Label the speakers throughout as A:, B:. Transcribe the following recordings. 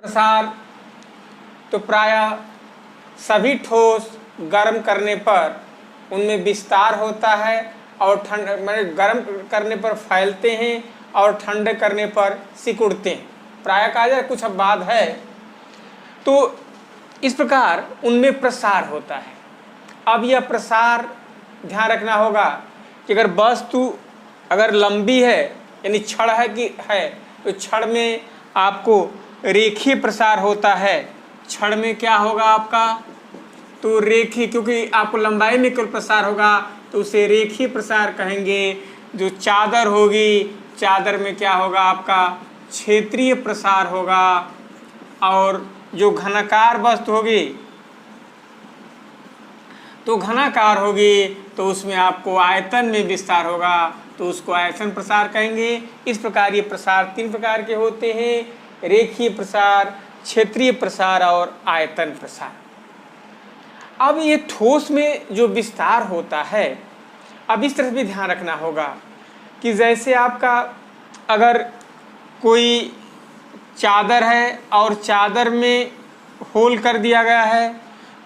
A: प्रसार तो प्रायः सभी ठोस गर्म करने पर उनमें विस्तार होता है और ठंड माने गर्म करने पर फैलते हैं और ठंडे करने पर सिकुड़ते हैं। प्रायः कहा जाए कुछ अब बाद है, तो इस प्रकार उनमें प्रसार होता है। अब यह प्रसार ध्यान रखना होगा कि अगर वस्तु अगर लंबी है यानी छड़ है कि है, तो छड़ में आपको रेखीय प्रसार होता है। छड़ में क्या होगा आपका, तो रेखीय, क्योंकि आपको लंबाई में केवल प्रसार होगा तो उसे रेखीय प्रसार कहेंगे। जो चादर होगी, चादर में क्या होगा आपका क्षेत्रीय प्रसार होगा। और जो घनाकार वस्तु होगी तो घनाकार होगी तो उसमें आपको आयतन में विस्तार होगा, तो उसको आयतन प्रसार कहेंगे। इस प्रकार ये प्रसार तीन प्रकार के होते हैं: रेखीय प्रसार, क्षेत्रीय प्रसार और आयतन प्रसार। अब ये ठोस में जो विस्तार होता है, अब इस तरफ भी ध्यान रखना होगा कि जैसे आपका अगर कोई चादर है और चादर में होल कर दिया गया है,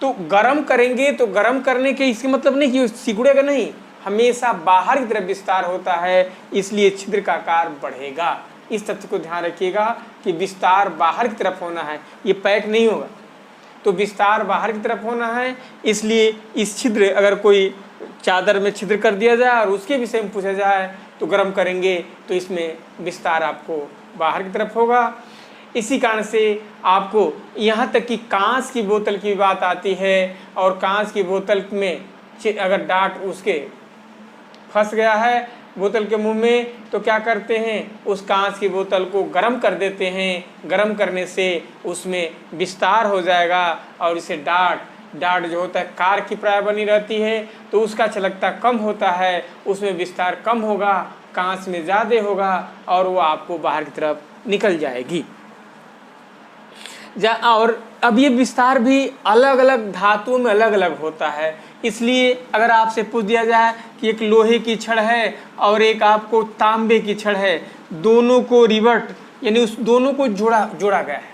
A: तो गर्म करेंगे तो गर्म करने के इसके मतलब नहीं कि सिकुड़ेगा, नहीं, हमेशा बाहर की तरफ विस्तार होता है, इसलिए छिद्र का आकार बढ़ेगा। इस तथ्य को ध्यान रखिएगा कि विस्तार बाहर की तरफ होना है, ये पैक नहीं होगा, तो विस्तार बाहर की तरफ होना है। इसलिए इस छिद्र, अगर कोई चादर में छिद्र कर दिया जाए और उसके विषय में पूछा जाए तो गर्म करेंगे तो इसमें विस्तार आपको बाहर की तरफ होगा। इसी कारण से आपको यहाँ तक कि कांच की बोतल की बात आती है, और कांच की बोतल में अगर डाट उसके फंस गया है बोतल के मुंह में, तो क्या करते हैं, उस कांच की बोतल को गर्म कर देते हैं। गर्म करने से उसमें विस्तार हो जाएगा और इसे डाट जो होता है कार की प्राय बनी रहती है, तो उसका चालकता कम होता है, उसमें विस्तार कम होगा, कांच में ज़्यादा होगा और वो आपको बाहर की तरफ निकल जाएगी। और अब ये विस्तार भी अलग अलग धातुओं में अलग अलग होता है। इसलिए अगर आपसे पूछ दिया जाए कि एक लोहे की छड़ है और एक आपको तांबे की छड़ है, दोनों को रिवर्ट यानी उस दोनों को जोड़ा गया है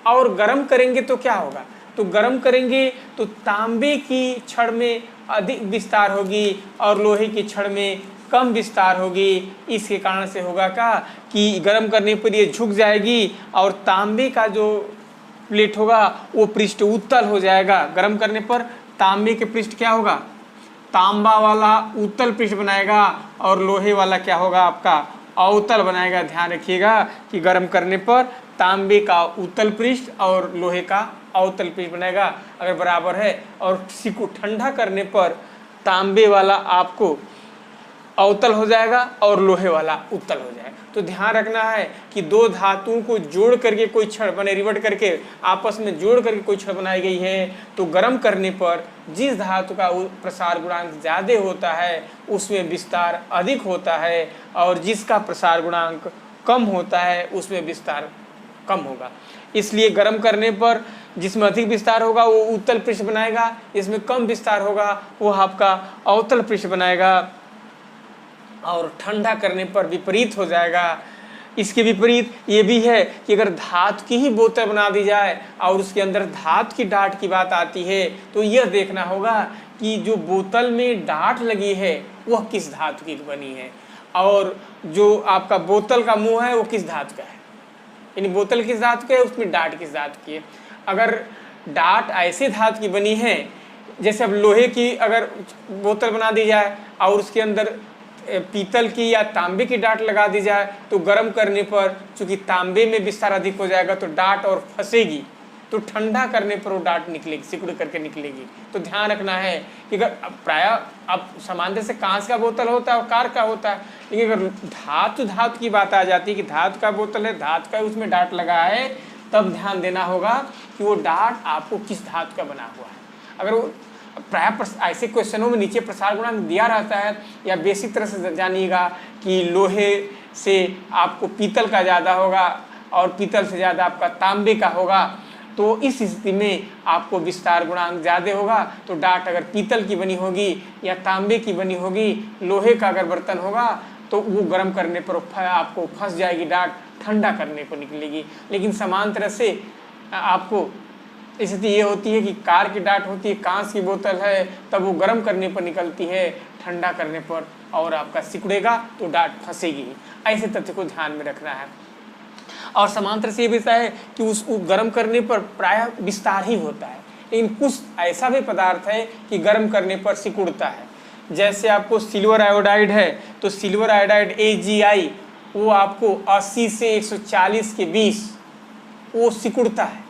A: और गर्म करेंगे तो क्या होगा, तो गर्म करेंगे तो तांबे की छड़ में अधिक विस्तार होगी और लोहे की छड़ में कम विस्तार होगी। इसके कारण से होगा क्या कि गर्म करने पर ये झुक जाएगी और तांबे का जो प्लेट होगा वो पृष्ठ उत्तल हो जाएगा। गर्म करने पर तांबे के पृष्ठ क्या होगा, तांबा वाला उत्तल पृष्ठ बनाएगा और लोहे वाला क्या होगा आपका अवतल बनाएगा। ध्यान रखिएगा कि गर्म करने पर तांबे का उत्तल पृष्ठ और लोहे का अवतल पृष्ठ बनेगा अगर बराबर है, और सिको ठंडा करने पर तांबे वाला आपको अवतल हो जाएगा और लोहे वाला उत्तल हो जाएगा। तो ध्यान रखना है कि दो धातुओं को जोड़ करके कोई छड़ बने, रिवर्ट करके आपस में जोड़ करके कोई छड़ बनाई गई है, तो गर्म करने पर जिस धातु का प्रसार गुणांक ज़्यादा होता है उसमें विस्तार अधिक होता है, और जिसका प्रसार गुणांक कम होता है उसमें विस्तार कम होगा। इसलिए गर्म करने पर जिसमें अधिक विस्तार होगा वो उत्तल पृष्ठ बनाएगा, जिसमें कम विस्तार होगा वो आपका अवतल पृष्ठ बनाएगा, और ठंडा करने पर विपरीत हो जाएगा। इसके विपरीत ये भी है कि अगर धातु की ही बोतल बना दी जाए और उसके अंदर धातु की डाट की बात आती है, तो यह देखना होगा कि जो बोतल में डाट लगी है वह किस धातु की बनी है, और जो आपका बोतल का मुंह है वो किस धातु का है, यानी बोतल किस धातु का है, उसमें डाट किस धातु की है। अगर डाट ऐसे धातु की बनी है, जैसे अब लोहे की अगर बोतल बना दी जाए और उसके अंदर पीतल की या तांबे की डाट लगा दी जाए, तो गर्म करने पर चूंकि तांबे में विस्तार अधिक हो जाएगा तो डाट और फंसेगी, तो ठंडा करने पर वो डाट निकलेगी, सिकुड़ करके निकलेगी। तो ध्यान रखना है कि अगर प्रायः अब सामान्य से कांच का बोतल होता है और कार का होता है, लेकिन अगर धातु की बात आ जाती है कि धातु का बोतल है, धातु का उसमें डाट लगा है, तब ध्यान देना होगा कि वो डाट आपको किस धातु का बना हुआ है। अगर वो प्रायः ऐसे क्वेश्चनों में नीचे प्रसार गुणांक दिया रहता है, या बेसिक तरह से जानिएगा कि लोहे से आपको पीतल का ज़्यादा होगा और पीतल से ज़्यादा आपका तांबे का होगा, तो इस स्थिति में आपको विस्तार गुणांक ज़्यादा होगा। तो डाट अगर पीतल की बनी होगी या तांबे की बनी होगी, लोहे का अगर बर्तन होगा तो वो गर्म करने पर आपको फंस जाएगी डाट, ठंडा करने को निकलेगी। लेकिन समान तरह से आपको स्थिति ये होती है कि कार की डाट होती है, कांच की बोतल है, तब वो गर्म करने पर निकलती है, ठंडा करने पर और आपका सिकुड़ेगा तो डाट फंसेगी। ऐसे तथ्य को ध्यान में रखना है। और समांतर से ये भी है कि उस गर्म करने पर प्रायः विस्तार ही होता है, लेकिन कुछ ऐसा भी पदार्थ है कि गर्म करने पर सिकुड़ता है। जैसे आपको सिल्वर आयोडाइड है, तो सिल्वर आयोडाइड AgI वो आपको 80 से 140 के बीच वो सिकुड़ता है।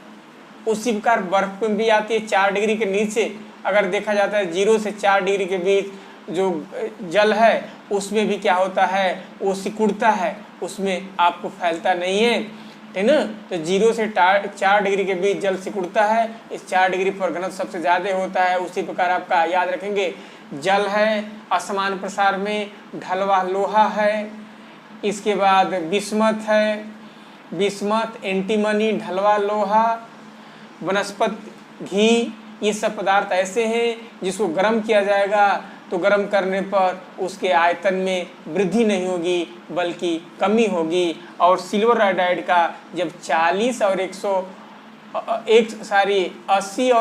A: उसी प्रकार बर्फ में भी आती है 4 डिग्री के नीचे, अगर देखा जाता है 0 से 4 डिग्री के बीच जो जल है उसमें भी क्या होता है, वो सिकुड़ता है, उसमें आपको फैलता नहीं है, ठीक ना। तो 0 से 4 डिग्री के बीच जल सिकुड़ता है, इस 4 डिग्री पर घनत्व सबसे ज़्यादा होता है। उसी प्रकार आपका याद रखेंगे, जल है असमान प्रसार में, ढलवा लोहा है, इसके बाद बिस्मथ है, बिस्मथ, एंटीमनी, ढलवा लोहा, वनस्पति घी, ये सब पदार्थ ऐसे हैं जिसको गर्म किया जाएगा तो गर्म करने पर उसके आयतन में वृद्धि नहीं होगी बल्कि कमी होगी। और सिल्वर आयोडाइड का जब 80 और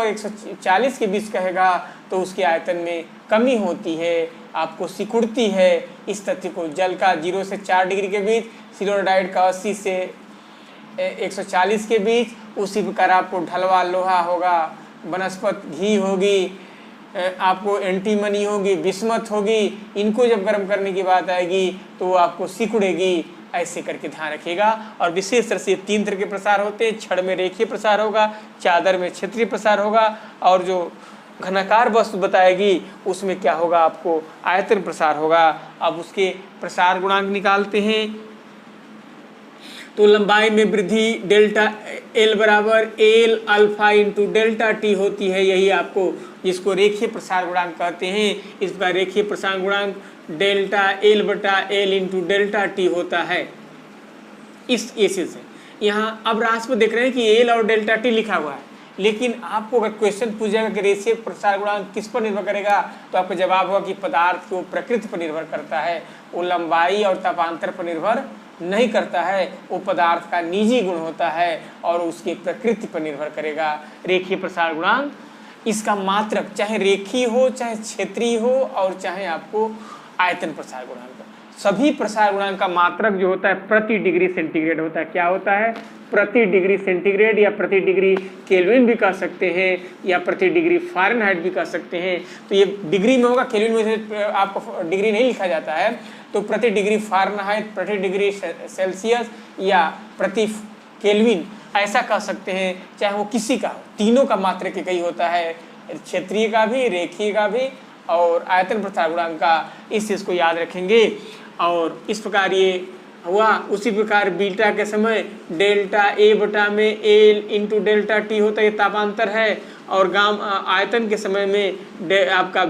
A: 140 के बीच कहेगा तो उसके आयतन में कमी होती है, आपको सिकुड़ती है। इस तथ्य को जल का 0 से 4 डिग्री के बीच, सिल्वर आयोडाइड का 80 से 140 के बीच, उसी प्रकार आपको ढलवा लोहा होगा, वनस्पति घी होगी, आपको एंटीमनी होगी, बिस्मथ होगी, इनको जब गर्म करने की बात आएगी तो आपको सिकुड़ेगी। ऐसे करके ध्यान रखिएगा। और विशेष तरह से 3 तरह के प्रसार होते हैं, छड़ में रेखीय प्रसार होगा, चादर में क्षेत्रीय प्रसार होगा, और जो घनाकार वस्तु बताएगी उसमें क्या होगा, आपको आयतन प्रसार होगा। अब उसके प्रसार गुणांक निकालते हैं। तो लंबाई में वृद्धि डेल्टा L बराबर L alpha into delta T होती है, यही आपको जिसको रेखीय प्रसार गुणांक कहते हैं। इस बार रेखीय प्रसार गुणांक डेल्टा L बटा L इंटू डेल्टा T होता है। इस ऐसे से यहाँ अब राशि में देख रहे हैं कि L और डेल्टा T लिखा हुआ है, लेकिन आपको अगर क्वेश्चन पूछेगा कि रेखीय प्रसार गुणांक किस पर निर्भर करेगा, तो आपका जवाब होगा कि पदार्थ की प्रकृति पर निर्भर करता है, वो लंबाई और तापांतर पर निर्भर नहीं करता है, वो पदार्थ का निजी गुण होता है और उसकी प्रकृति पर निर्भर करेगा। रेखीय प्रसार गुणांक इसका मात्रक चाहे रेखीय हो, चाहे क्षेत्रीय हो, और चाहे आपको आयतन प्रसार गुणांक, सभी प्रसार गुणांक का मात्रक जो होता है प्रति डिग्री सेंटीग्रेड होता है। क्या होता है? प्रति डिग्री सेंटीग्रेड, या प्रति डिग्री केल्विन भी कह सकते हैं, या प्रति डिग्री फ़ारेनहाइट भी कह सकते हैं। तो ये डिग्री में होगा, केल्विन में से आपको डिग्री नहीं लिखा जाता है, तो प्रति डिग्री फ़ारेनहाइट, प्रति डिग्री सेल्सियस या प्रति केल्विन ऐसा कह सकते हैं, चाहे वो किसी का हो। तीनों का मात्रक एक ही होता है, क्षेत्रीय का भी, रेखीय का भी और आयतन प्रसार गुणांक का। इस चीज़ को याद रखेंगे। और इस प्रकार ये हुआ। उसी प्रकार बीटा के समय डेल्टा A बटा में L इंटू डेल्टा T होता है, ये तापांतर है। और आयतन के समय में आपका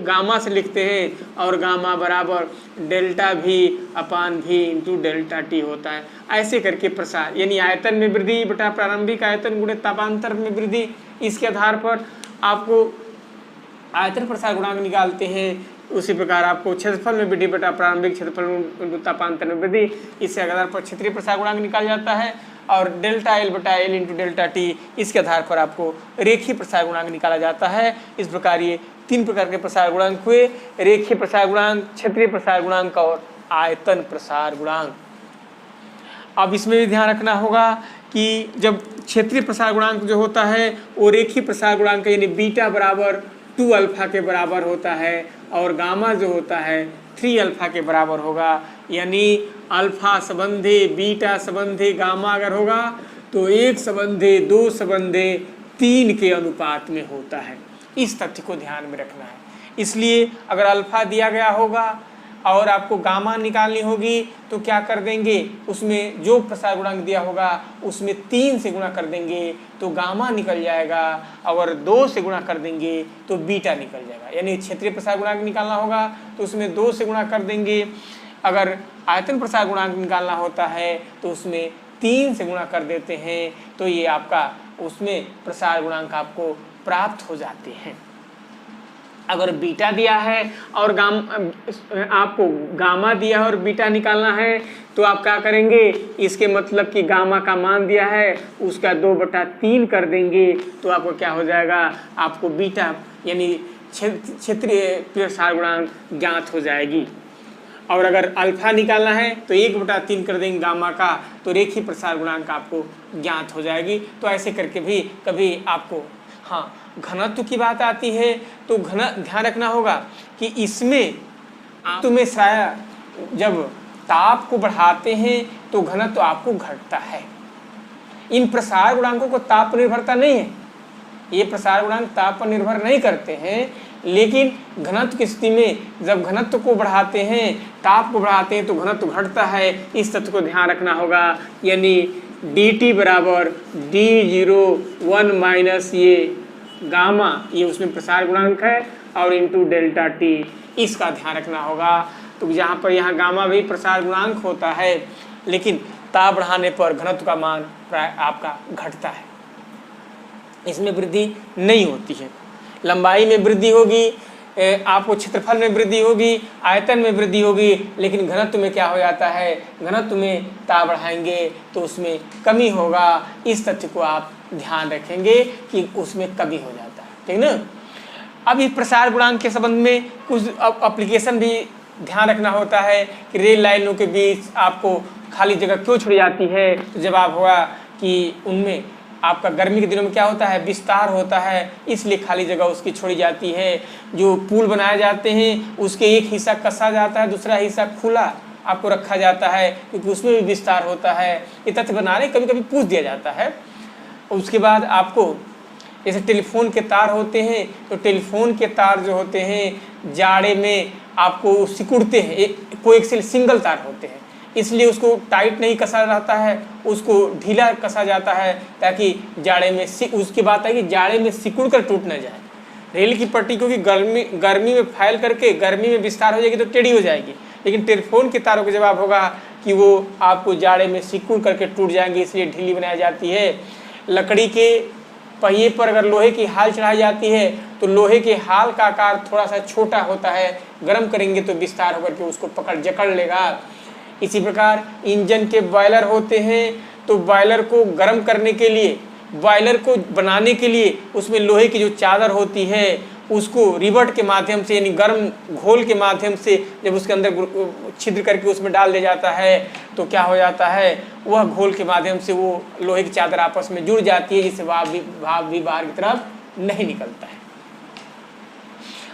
A: गामा से लिखते हैं, और गामा बराबर डेल्टा V अपान V इंटू डेल्टा T होता है। ऐसे करके प्रसार यानी आयतन में वृद्धि बटा प्रारंभिक आयतन गुणे तापांतर में वृद्धि, इसके आधार पर आपको आयतन प्रसार गुणांक निकालते हैं। उसी प्रकार आपको क्षेत्रफल में वृद्धि बटा प्रारंभिक क्षेत्रफल तापांतर में वृद्धि, इसके आधार पर क्षेत्रीय प्रसार गुणांक निकाल जाता है। और डेल्टा L बटा L इंटू डेल्टा T, इसके आधार पर आपको रेखीय प्रसार गुणांक निकाला जाता है। इस प्रकार ये 3 प्रकार के प्रसार गुणांक हुए, रेखीय प्रसार गुणांक, क्षेत्रीय प्रसार गुणांक और आयतन प्रसार गुणांक। अब इसमें भी ध्यान रखना होगा कि जब क्षेत्रीय प्रसार गुणांक जो होता है वो रेखीय प्रसार गुणांक यानी बीटा बराबर 2 अल्फा के बराबर होता है, और गामा जो होता है 3 अल्फा के बराबर होगा। यानी अल्फा संबंधी बीटा संबंधी गामा अगर होगा तो 1 संबंधी 2 संबंधी 3 के अनुपात में होता है। इस तथ्य को ध्यान में रखना है। इसलिए अगर अल्फा दिया गया होगा और आपको गामा निकालनी होगी तो क्या कर देंगे, उसमें जो प्रसार गुणांक दिया होगा उसमें 3 से गुणा कर देंगे तो गामा निकल जाएगा, अगर 2 से गुणा कर देंगे तो बीटा निकल जाएगा। यानी क्षेत्रीय प्रसार गुणांक निकालना होगा तो उसमें 2 से गुणा कर देंगे, अगर आयतन प्रसार गुणांक निकालना होता है तो उसमें 3 से गुणा कर देते हैं, तो ये आपका उसमें प्रसार गुणांक आपको प्राप्त हो जाते हैं। अगर बीटा दिया है और आपको गामा दिया है और बीटा निकालना है तो आप क्या करेंगे, इसके मतलब कि गामा का मान दिया है उसका 2/3 कर देंगे तो आपको क्या हो जाएगा, आपको बीटा यानी क्षेत्रीय प्रसार गुणांक ज्ञात हो जाएगी। और अगर अल्फा निकालना है तो 1/3 कर देंगे गामा का तो रेखीय प्रसार गुणांक आपको ज्ञात हो जाएगी। तो ऐसे करके भी कभी आपको हाँ घनत्व की बात आती है तो ध्यान रखना होगा कि इसमें तुम्हें शायद जब ताप को बढ़ाते हैं तो घनत्व आपको घटता है। इन प्रसार गुणांकों को ताप पर निर्भरता नहीं है, ये प्रसार गुणांक ताप पर निर्भर नहीं करते हैं, लेकिन घनत्व की स्थिति में जब घनत्व को बढ़ाते हैं, ताप को बढ़ाते हैं तो घनत्व घटता है। इस तथ्य को ध्यान रखना होगा। यानी dt बराबर d01 माइनस ये गामा, ये उसमें प्रसार गुणांक है, और इंटू डेल्टा टी, इसका ध्यान रखना होगा। तो जहाँ पर यहाँ गामा भी प्रसार गुणांक होता है लेकिन ताप बढ़ाने पर घनत्व का मान प्राय आपका घटता है, इसमें वृद्धि नहीं होती है। लंबाई में वृद्धि होगी, आपको क्षेत्रफल में वृद्धि होगी, आयतन में वृद्धि होगी, लेकिन घनत्व में क्या हो जाता है, घनत्व में ताप बढ़ाएंगे तो उसमें कमी होगा। इस तथ्य को आप ध्यान रखेंगे कि उसमें कमी हो जाता है, ठीक ना। अब इस प्रसार गुणांक के संबंध में कुछ एप्लीकेशन भी ध्यान रखना होता है कि रेल लाइनों के बीच आपको खाली जगह क्यों छोड़ी जाती है। तो जवाब होगा कि उनमें आपका गर्मी के दिनों में क्या होता है, विस्तार होता है, इसलिए खाली जगह उसकी छोड़ी जाती है। जो पुल बनाए जाते हैं उसके एक हिस्सा कसा जाता है, दूसरा हिस्सा खुला आपको रखा जाता है क्योंकि उसमें भी विस्तार होता है। ये तथ्य बनाने कभी कभी पूछ दिया जाता है। उसके बाद आपको जैसे टेलीफोन के तार होते हैं तो टेलीफोन के तार जो होते हैं जाड़े में आपको सिकुड़ते हैं, कोएक्सियल सिंगल तार होते हैं, इसलिए उसको टाइट नहीं कसा जाता है, उसको ढीला कसा जाता है ताकि जाड़े में उसकी बात है कि जाड़े में सिकुड़ कर टूट न जाए। रेल की पट्टी क्योंकि गर्मी में फैल करके गर्मी में विस्तार हो जाएगी तो टेढ़ी हो जाएगी, लेकिन टेलीफोन के तारों का जवाब होगा कि वो आपको जाड़े में सिकुड़ करके टूट जाएंगे, इसलिए ढीली बनाई जाती है। लकड़ी के पहिए पर अगर लोहे की हाल चढ़ाई जाती है तो लोहे के हाल का आकार थोड़ा सा छोटा होता है, गर्म करेंगे तो विस्तार होकर के उसको जकड़ लेगा। इसी प्रकार इंजन के बॉयलर होते हैं तो बॉयलर को गर्म करने के लिए, बॉयलर को बनाने के लिए उसमें लोहे की जो चादर होती है उसको रिवर्ट के माध्यम से यानी गर्म घोल के माध्यम से जब उसके अंदर छिद्र करके उसमें डाल दिया जाता है तो क्या हो जाता है, वह घोल के माध्यम से वो लोहे की चादर आपस में जुड़ जाती है, जिससे भाप भी बाहर की तरफ नहीं निकलता है।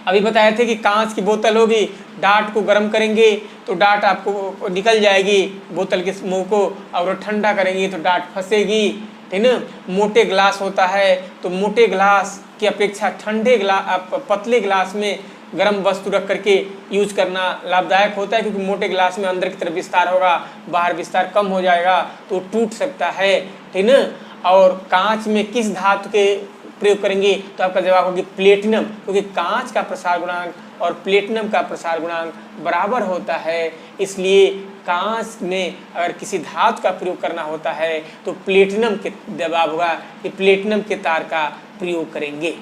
A: अभी बताए थे कि कांच की बोतल होगी, डाट को गर्म करेंगे तो डाट आपको निकल जाएगी बोतल के मुंह को, और ठंडा करेंगे तो डाट फंसेगी, ठीक ना। मोटे गिलास होता है तो मोटे गिलास की अपेक्षा ठंडे गिलास पतले गिलास में गर्म वस्तु रख करके यूज करना लाभदायक होता है, क्योंकि मोटे गिलास में अंदर की तरफ विस्तार होगा, बाहर विस्तार कम हो जाएगा तो टूट सकता है, ठीक ना। और कांच में किस धातु के प्रयोग करेंगे तो आपका जवाब होगा प्लेटिनम, क्योंकि कांच का प्रसार गुणांक और प्लेटिनम का प्रसार गुणांक बराबर होता है, इसलिए कांच में अगर किसी धातु का प्रयोग करना होता है तो प्लेटिनम के जवाब होगा कि प्लेटिनम के तार का प्रयोग करेंगे।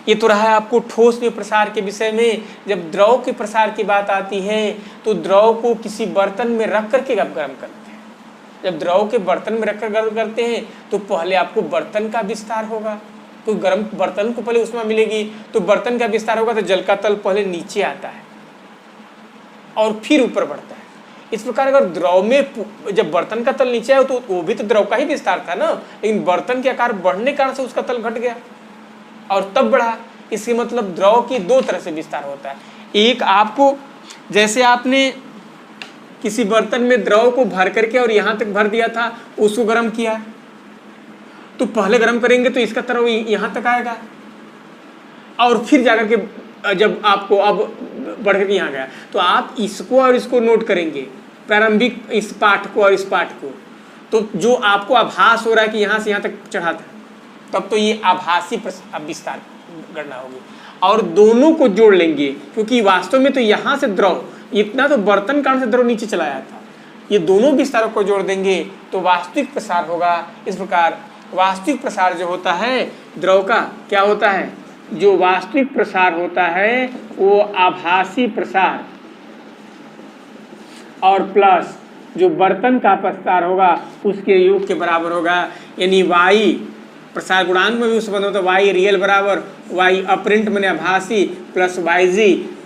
A: ये तो रहा आपको ठोस में प्रसार के विषय में। जब द्रव के प्रसार की बात आती है तो द्रव को किसी बर्तन में रख करके आप गर्म करते हैं। जब द्रव के बर्तन में रखकर गर्म करते हैं तो पहले आपको बर्तन का विस्तार होगा, तो गर्म बर्तन को पहले उष्मा मिलेगी, तो बर्तन का विस्तार होगा तो जल का तल पहले नीचे आता है और फिर ऊपर बढ़ता है। इस प्रकार अगर द्रव में जब बर्तन का तल नीचे आया तो वो भी तो द्रव का ही विस्तार था ना, लेकिन बर्तन के आकार बढ़ने के कारण से उसका तल घट गया और तब बढ़ा। इसके मतलब द्रव की दो तरह से विस्तार होता है। एक आपको जैसे आपने किसी बर्तन में द्रव को भर करके और यहाँ तक भर दिया था, उसको गर्म किया तो पहले गर्म करेंगे तो इसका तरह यहाँ तक आएगा और फिर जाकर के जब आपको अब बढ़ करके यहाँ गया तो आप इसको और इसको नोट करेंगे, प्रारंभिक इस पाठ को और इस पाठ को, तो जो आपको आभास हो रहा है कि यहाँ से यहाँ तक चढ़ा था, तब तो ये आभासी विस्तार गणना होगी। और दोनों को जोड़ लेंगे क्योंकि वास्तव में तो यहाँ से द्रव इतना तो बर्तन कारण से द्रव नीचे चला आया था, ये दोनों विस्तारों को जोड़ देंगे तो वास्तविक प्रसार होगा। इस प्रकार वास्तविक प्रसार जो होता है द्रव का क्या होता है, जो वास्तविक प्रसार होता है वो आभासी प्रसार और प्लस जो बर्तन का प्रसार होगा उसके योग के बराबर होगा। यानी y प्रसार गुणांक में भी उस संबंध होता है y रियल बराबर y अपरिंट मैंने आभासी प्लस yg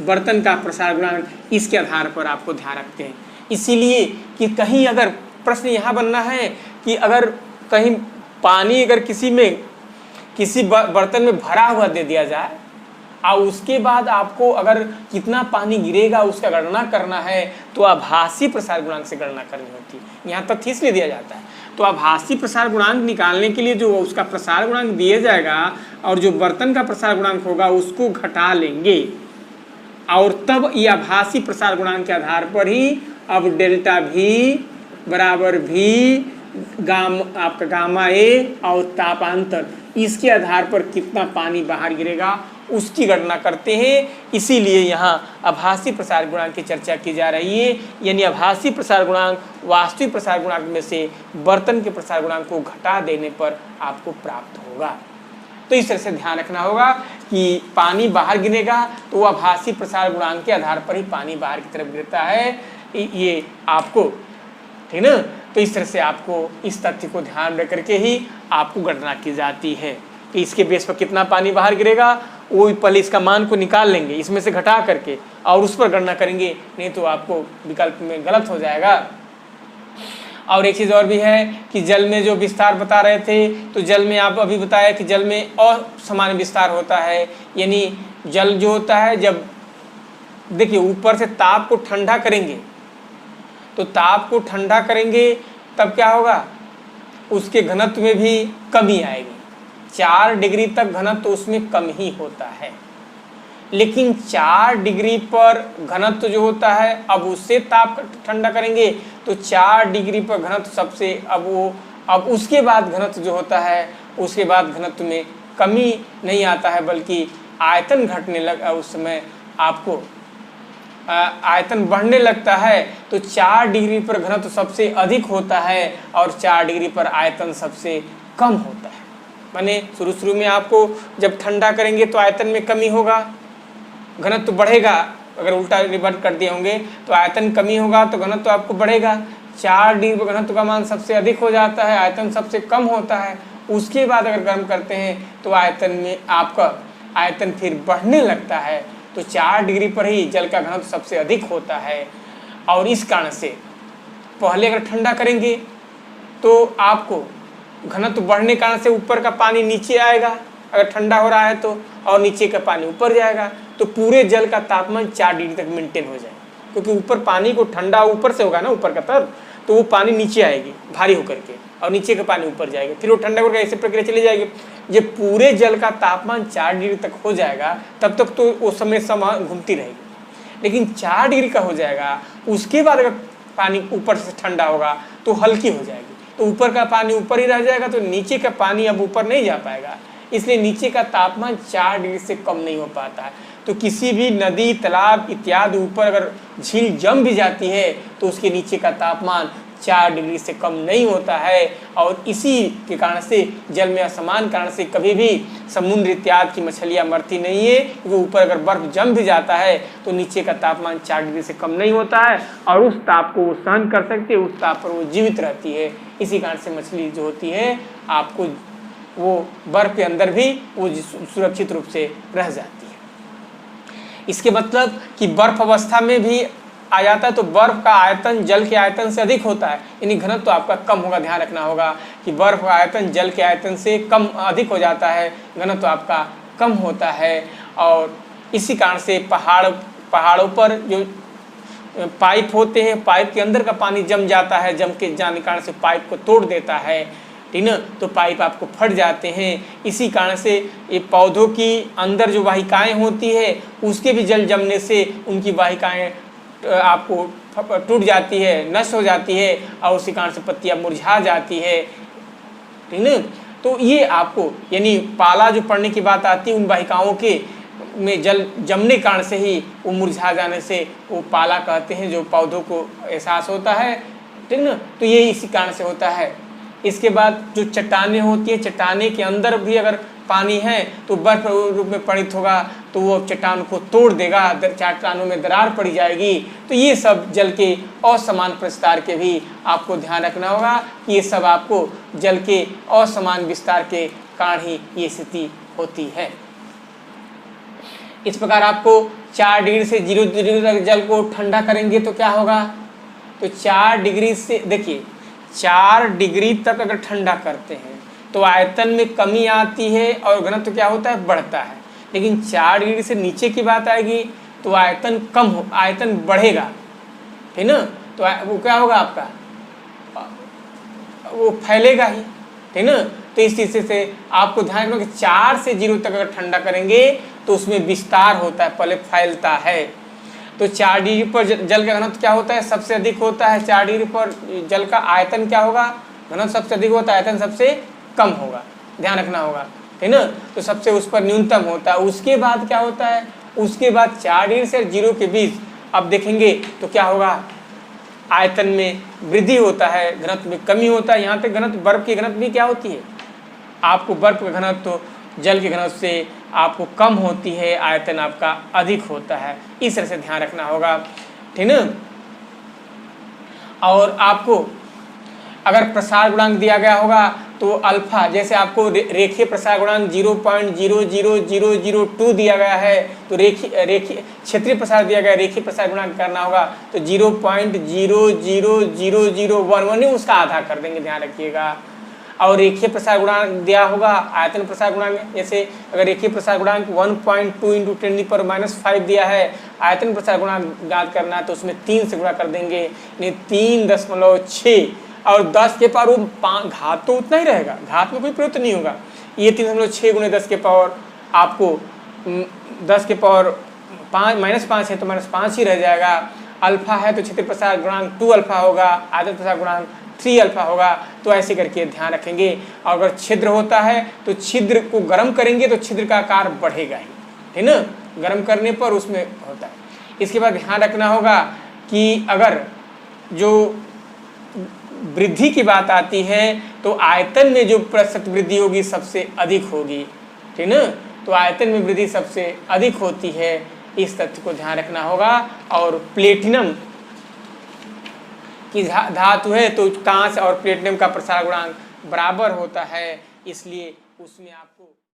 A: बर्तन का प्रसार गुणांक। इसके आधार पर आपको ध्यान रखते हैं। इसीलिए कि कहीं अगर प्रश्न यहाँ बनना है कि अगर कहीं पानी अगर किसी बर्तन में भरा हुआ दे दिया जाए और उसके बाद आपको अगर कितना पानी गिरेगा उसका गणना करना है तो आभासी प्रसार गुणांक से गणना करनी होती है। यहाँ तथ्य इसलिए दिया जाता है। तो आभासी प्रसार गुणांक निकालने के लिए जो उसका प्रसार गुणांक दिया जाएगा और जो बर्तन का प्रसार गुणांक होगा उसको घटा लेंगे और तब ये आभासी प्रसार गुणांक के आधार पर ही अब डेल्टा भी बराबर भी आपका गामा ए और तापांतर इसके आधार पर कितना पानी बाहर गिरेगा उसकी गणना करते हैं। इसीलिए यहाँ आभासी प्रसार गुणांक की चर्चा की जा रही है। यानी आभासी प्रसार गुणांक वास्तविक प्रसार गुणांक में से बर्तन के प्रसार गुणांक को घटा देने पर आपको प्राप्त होगा। तो इस तरह से ध्यान रखना होगा कि पानी बाहर गिरेगा तो आभासी प्रसार गुणांक के आधार पर ही पानी बाहर की तरफ गिरता है। ये आपको ठीक ना। तो इस तरह से आपको इस तथ्य को ध्यान रख करके ही आपको गणना की जाती है कि इसके बेस पर कितना पानी बाहर गिरेगा। वो पहले इसका मान को निकाल लेंगे इसमें से घटा करके और उस पर गणना करेंगे, नहीं तो आपको विकल्प में गलत हो जाएगा। और एक चीज़ और भी है कि जल में जो विस्तार बता रहे थे तो जल में आप अभी बताया कि जल में और समान विस्तार होता है। यानी जल जो होता है जब देखिए ऊपर से ताप को ठंडा करेंगे तो ताप को ठंडा करेंगे तब क्या होगा उसके घनत्व में भी कमी आएगी। 4 डिग्री तक घनत्व उसमें कम ही होता है, लेकिन 4 डिग्री पर घनत्व जो होता है अब उससे ताप ठंडा करेंगे तो 4 डिग्री पर घनत्व सबसे अब उसके बाद घनत्व जो होता है उसके बाद घनत्व में कमी नहीं आता है बल्कि आयतन घटने लगा। उस समय आपको आयतन बढ़ने लगता है। तो 4 डिग्री पर घनत्व सबसे अधिक होता है और 4 डिग्री पर आयतन सबसे कम होता है। माने शुरू में आपको जब ठंडा करेंगे तो आयतन में कमी होगा, घनत्व बढ़ेगा। अगर उल्टा रिवर्ट कर दिए होंगे तो आयतन कमी होगा तो घनत्व आपको बढ़ेगा। 4 डिग्री पर घनत्व का मान सबसे अधिक हो जाता है, आयतन सबसे कम होता है। उसके बाद अगर गर्म करते हैं तो आयतन में आपका आयतन फिर बढ़ने लगता है। तो 4 डिग्री पर ही जल का घनत्व सबसे अधिक होता है। और इस कारण से पहले अगर ठंडा करेंगे तो आपको घनत्व बढ़ने कारण से ऊपर का पानी नीचे आएगा अगर ठंडा हो रहा है तो, और नीचे का पानी ऊपर जाएगा तो पूरे जल का तापमान 4 डिग्री तक मेंटेन हो जाएगा। क्योंकि ऊपर पानी को ठंडा ऊपर से होगा ना ऊपर का तब, तो वो पानी नीचे आएगी भारी होकर के और नीचे का पानी ऊपर जाएगा, फिर वो ठंडा होकर ऐसे प्रक्रिया चली जाएगी। जब पूरे जल का तापमान 4 डिग्री तक हो जाएगा तब तक तो वो समय घूमती रहेगी, लेकिन 4 डिग्री का हो जाएगा उसके बाद अगर पानी ऊपर से ठंडा होगा तो हल्की हो जाएगी। तो ऊपर का पानी ऊपर ही रह जाएगा तो नीचे का पानी अब ऊपर नहीं जा पाएगा, इसलिए नीचे का तापमान 4 डिग्री से कम नहीं हो पाता है। तो किसी भी नदी तालाब इत्यादि ऊपर अगर झील जम भी जाती है तो उसके नीचे का तापमान 4 डिग्री से कम नहीं होता है। और इसी के कारण से जल में असमान कारण से कभी भी समुद्र इत्यादि की मछलियाँ मरती नहीं है, क्योंकि ऊपर अगर बर्फ जम भी जाता है तो नीचे का तापमान 4 डिग्री से कम नहीं होता है और उस ताप को वो सहन कर सकती है, उस ताप पर वो जीवित रहती है। इसी कारण से मछली जो होती है आपको वो बर्फ के अंदर भी वो सुरक्षित रूप से रह जाती है। इसके मतलब कि बर्फ अवस्था में भी आ जाता है तो बर्फ का आयतन जल के आयतन से अधिक होता है, यानी घनत्व तो आपका कम होगा। ध्यान रखना होगा कि बर्फ का आयतन जल के आयतन से कम अधिक हो जाता है, घनत्व तो आपका कम होता है। और इसी कारण से पहाड़ों पर जो पाइप होते हैं, पाइप के अंदर का पानी जम जाता है, जम के जाने कारण से पाइप को तोड़ देता है, ठीक ना, तो पाइप आपको फट जाते हैं। इसी कारण से ये पौधों की अंदर जो वाहिकाएं होती है उसके भी जल जमने से उनकी वाहिकाएं आपको टूट जाती है, नष्ट हो जाती है और उसी कारण से पत्तियां मुरझा जाती है, ठीक ना। तो ये आपको यानी पाला जो पड़ने की बात आती है उन वाहिकाओं के में जल जमने कारण से ही वो मुरझा जाने से वो पाला कहते हैं, जो पौधों को एहसास होता है, ठीक ना। तो ये इसी कारण से होता है। इसके बाद जो चट्टानें होती है, चट्टाने के अंदर भी अगर पानी है तो बर्फ रूप में परिणत होगा, तो वो चट्टान को तोड़ देगा, चट्टानों में दरार पड़ी जाएगी। तो ये सब जल के असमान विस्तार के भी आपको ध्यान रखना होगा कि ये सब आपको जल के असमान विस्तार के कारण ही ये स्थिति होती है। इस प्रकार आपको 4 डिग्री से 0 डिग्री तक जल को ठंडा करेंगे तो क्या होगा, तो 4 डिग्री से देखिए 4 डिग्री तक अगर ठंडा करते हैं तो आयतन में कमी आती है और घनत्व क्या होता है, बढ़ता है। लेकिन 4 डिग्री से नीचे की बात आएगी तो आयतन कम हो, आयतन बढ़ेगा, ठीक ना। तो वो क्या होगा आपका, वो फैलेगा ही, ठीक ना। तो इस चीज़ से आपको ध्यान रखना कि 4 से 0 तक अगर ठंडा करेंगे तो उसमें विस्तार होता है, पहले फैलता है। तो 4 डिग्री पर जल का घनत्व क्या होता है, सबसे अधिक होता है। 4 डिग्री पर जल का आयतन क्या होगा, घनत्व सबसे अधिक होता है, आयतन सबसे कम होगा, ध्यान रखना होगा, ठीक ना। तो सबसे उस पर न्यूनतम होता है। उसके बाद क्या होता है, उसके बाद 4 डिग्री से 0 के बीच अब देखेंगे तो क्या होगा, आयतन में वृद्धि होता है, घनत्व में कमी होता है। यहाँ तक घनत्व, बर्फ की घनत्व भी क्या होती है, आपको बर्फ का घनत्व तो जल के घनत्व से आपको कम होती है, आयतन आपका अधिक होता है। इस तरह से ध्यान रखना होगा, ठीक ना। और आपको अगर प्रसार गुणांक दिया गया होगा तो अल्फा, जैसे आपको रेखीय प्रसार गुणांक 0.00002 दिया गया है, तो रेखीय क्षेत्रीय प्रसार दिया गया, रेखीय प्रसार गुणांक करना होगा तो 0.00001 ही उसका आधा कर देंगे, ध्यान रखिएगा। और रेखीय प्रसार गुणांक दिया होगा आयतन प्रसार गुणांक, जैसे अगर रेखीय प्रसार गुणांक 1.2 × 10⁻⁵ दिया है, आयतन प्रसार गुणांक ज्ञात करना है तो उसमें 3 से गुणा कर देंगे, यानी 3.6। और 10 के पावर घात तो उतना ही रहेगा, घात में कोई प्रयुक्त नहीं होगा। ये 3.6 × 10 के पावर आपको 10 के पावर -5 है तो -5 ही रह जाएगा। अल्फा है तो क्षेत्रीय प्रसार गुणांक 2 अल्फा होगा, आयतन प्रसार गुणांक 3 अल्फा होगा। तो ऐसे करके ध्यान रखेंगे। और अगर छिद्र होता है तो छिद्र को गर्म करेंगे तो छिद्र का आकार बढ़ेगा ही, है ना, गर्म करने पर उसमें होता है। इसके बाद ध्यान रखना होगा कि अगर जो वृद्धि की बात आती है तो आयतन में जो प्रतिशत वृद्धि होगी सबसे अधिक होगी, ठीक ना। तो आयतन में वृद्धि सबसे अधिक होती है, इस तथ्य को ध्यान रखना होगा। और प्लेटिनम की धातु है तो कांच और प्लेटिनम का प्रसार गुणांक बराबर होता है, इसलिए उसमें आपको